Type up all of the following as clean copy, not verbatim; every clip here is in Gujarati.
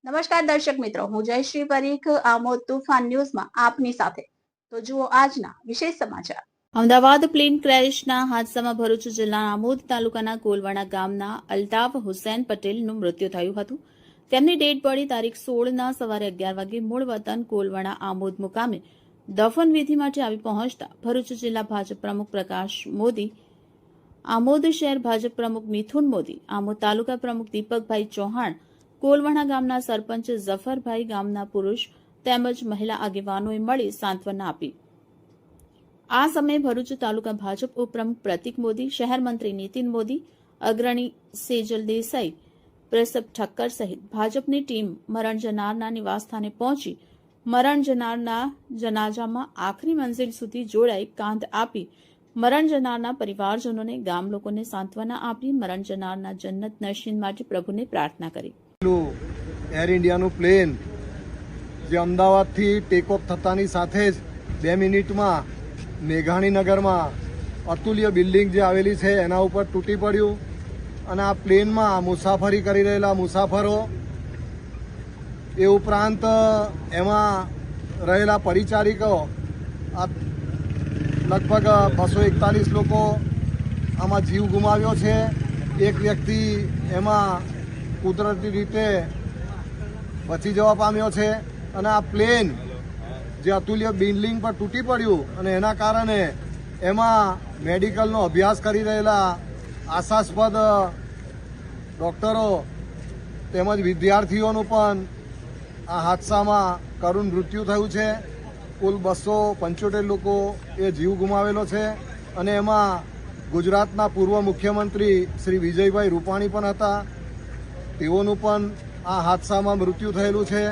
નમસ્કાર દર્શક મિત્રો, હું જયશ્રી પરીખ આમોદ તુફાન ન્યૂઝમાં આપની સાથે. તો જુઓ આજના વિશેષ સમાચાર. અમદાવાદ પ્લેન ક્રેશના હાદસામાં ભરૂચ જિલ્લાના આમોદ તાલુકાના કોલવાણા ગામના અલ્તાફ હુસૈન પટેલનું મૃત્યુ થયું હતું. તેમની ડેડ બોડી તારીખ 16ના સવારે 11 વાગે મૂળ વતન કોલવાણા આમોદ મુકામે દફન વિધિ માટે આવી પહોંચતા ભરૂચ જિલ્લા ભાજપ પ્રમુખ પ્રકાશ મોદી, આમોદ શહેર ભાજપ પ્રમુખ મિથુન મોદી, આમોદ તાલુકા પ્રમુખ દીપકભાઈ ચૌહાણ, કોલવાણા ગામના સરપંચ ઝફરભાઈ, ગામના પુરુષ તેમજ મહિલા આગેવાનોએ મળી સાંત્વના આપી. આ સમયે ભરૂચ તાલુકા ભાજપ ઉપપ્રમુખ પ્રતિક મોદી, શહેર મંત્રી નીતિન મોદી, અગ્રણી સેજલ દેસાઈ, પ્રસબ ઠક્કર સહિત ભાજપની ટીમ મરણ જનારના નિવાસસ્થાને પહોંચી મરણ જનારના જનાજામાં આખરી મંઝિલ સુધી જોડાઈ કાંધ આપી મરણ જનારના પરિવારજનોને, ગામ લોકોને સાંત્વના આપી મરણ જનારના જન્નત નશીન માટે પ્રભુને પ્રાર્થના કરી. એર ઇન્ડિયાનું પ્લેન જે અમદાવાદથી ટેક ઓફ થતાની સાથે જ 2 મિનિટમાં મેઘાણીનગરમાં અતુલ્ય બિલ્ડિંગ જે આવેલી છે એના ઉપર તૂટી પડ્યું અને આ પ્લેનમાં મુસાફરી કરી રહેલા મુસાફરો, એ ઉપરાંત એમાં રહેલા પરિચારિકો, આ લગભગ 241 લોકો આમાં જીવ ગુમાવ્યો છે. એક વ્યક્તિ એમાં કુદરતી રીતે બચી જવા પામ્યો છે અને આ પ્લેન જે અતુલ્ય બિલ્ડિંગ પર તૂટી પડ્યું અને એના કારણે એમાં મેડિકલનો અભ્યાસ કરી રહેલા આશાસ્પદ ડૉક્ટરો તેમજ વિદ્યાર્થીઓનું પણ આ હાદસામાં કરુણ મૃત્યુ થયું છે. કુલ 275 લોકો એ જીવ ગુમાવેલો છે અને એમાં ગુજરાતના પૂર્વ મુખ્યમંત્રી શ્રી વિજયભાઈ રૂપાણી પણ હતા. તેઓનું પણ આ હાદસામાં મૃત્યુ થયેલું છે.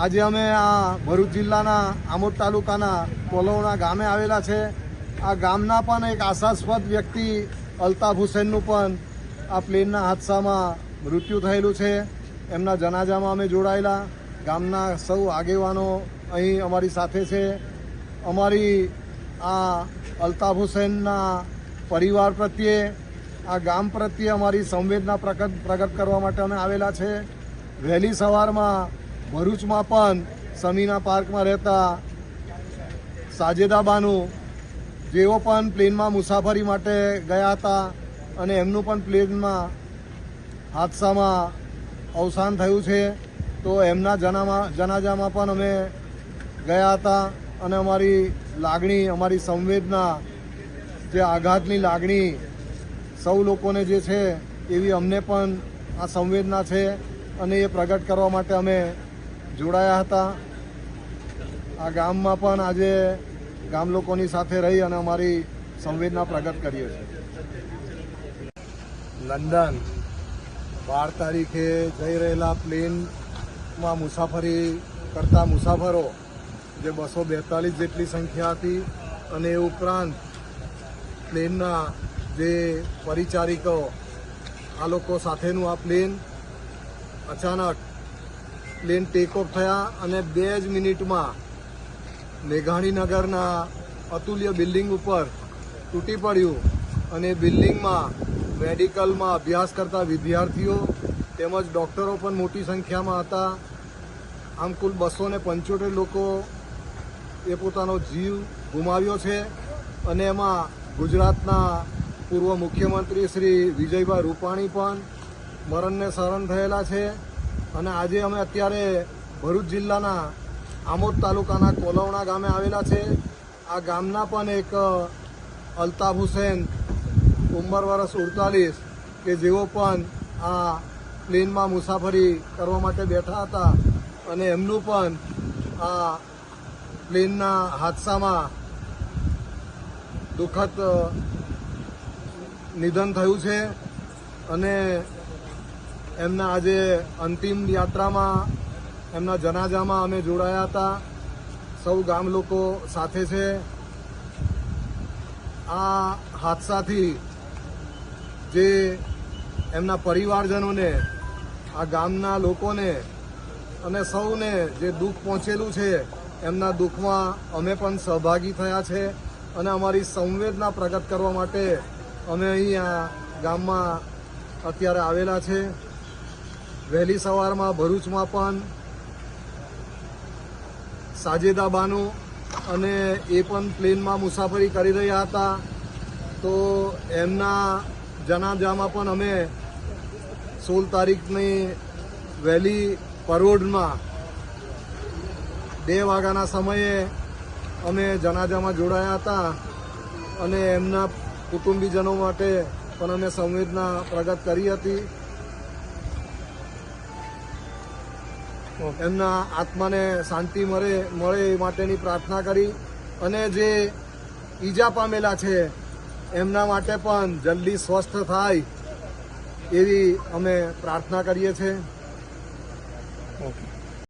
આજે અમે આ ભરૂચ જિલ્લાના આમોદ તાલુકાના કોલવણા ગામે આવેલા છે. આ ગામના પણ એક આશાસ્પદ વ્યક્તિ અલ્તાફ હુસૈનનું પણ આ પ્લેનના હાદસામાં મૃત્યુ થયેલું છે. એમના જનાજામાં અમે જોડાયેલા. ગામના સૌ આગેવાનો અહીં અમારી સાથે છે. અમારી આ અલ્તાફ હુસૈનના પરિવાર પ્રત્યે, આ ગામ પ્રત્યે અમારી સંવેદના પ્રગટ કરવા માટે અમે આવેલા છે. વહેલી સવારમાં ભરૂચમાં પણ સમીના પાર્કમાં રહેતા સાજેદાબાનું, જેઓ પણ પ્લેનમાં મુસાફરી માટે ગયા હતા અને એમનું પણ પ્લેનમાં હાદસામાં અવસાન થયું છે. તો એમના જનાજામાં પણ અમે ગયા હતા અને અમારી લાગણી, અમારી સંવેદના, જે આઘાતની લાગણી સૌ લોકોને જે છે એવી અમને પણ આ સંવેદના છે અને એ પ્રગટ કરવા માટે અમે જોડાયા હતા. આ ગામમાં પણ આજે ગામ લોકોની સાથે રહી અને અમારી સંવેદના પ્રગટ કરીએ છીએ. લંડન 12 તારીખે જઈ રહેલા પ્લેનમાં મુસાફરી કરતા મુસાફરો જે 242 જેટલી સંખ્યા હતી અને એ ઉપરાંત પ્લેનના જે પરિચારિકો, આ લોકો સાથેનું આ પ્લેન અચાનક પ્લેન ટેક ઓફ થયા અને 2 જ મિનિટમાં મેઘાણીનગરના અતુલ્ય બિલ્ડિંગ ઉપર તૂટી પડ્યું અને બિલ્ડિંગમાં મેડિકલમાં અભ્યાસ કરતા વિદ્યાર્થીઓ તેમજ ડૉક્ટરો પણ મોટી સંખ્યામાં હતા. આમ કુલ 275 લોકો એ પોતાનો જીવ ગુમાવ્યો છે અને એમાં ગુજરાતના પૂર્વ મુખ્યમંત્રી શ્રી વિજયભાઈ રૂપાણી પણ મરણને શરણ થયેલા છે. અને આજે અમે અત્યારે ભરૂચ જિલ્લાના આમોદ તાલુકાના કોલવણા ગામે આવેલા છે. આ ગામના પણ એક અલ્તાફ હુસૈન, ઉંમર વર્ષ 48, કે જેઓ પણ આ પ્લેનમાં મુસાફરી કરવા માટે બેઠા હતા અને એમનું પણ આ પ્લેનના હાદસામાં દુઃખદ નિધન થયું છે અને એમના આજે અંતિમ યાત્રામાં, એમના જનાજામાં અમે જોડાયા હતા. સૌ ગામ લોકો સાથે છે. આ હાદસાથી જે એમના પરિવારજનોને, આ ગામના લોકોને અને સૌને જે દુઃખ પહોંચેલું છે, એમના દુઃખમાં અમે પણ સહભાગી થયા છે અને અમારી સંવેદના પ્રગટ કરવા માટે અમે અહીં આ ગામમાં અત્યારે આવેલા છે. વહેલી સવારમાં ભરૂચમાં પણ સાજેદાબાનું અને એ પણ પ્લેનમાં મુસાફરી કરી રહ્યા હતા, તો એમના જનાજામાં પણ અમે 16 તારીખની વહેલી પરોઢમાં 2 વાગ્યાના સમયે અમે જનાજામાં જોડાયા હતા અને એમના કુટુંબીજનો માટે પણ અમે સંવેદના પ્રગટ કરી હતી. એમના આત્માને શાંતિ મળે એ માટેની પ્રાર્થના કરી અને જે ઈજા પામેલા છે એમના માટે પણ જલ્દી સ્વસ્થ થાય એવી અમે પ્રાર્થના કરીએ છીએ.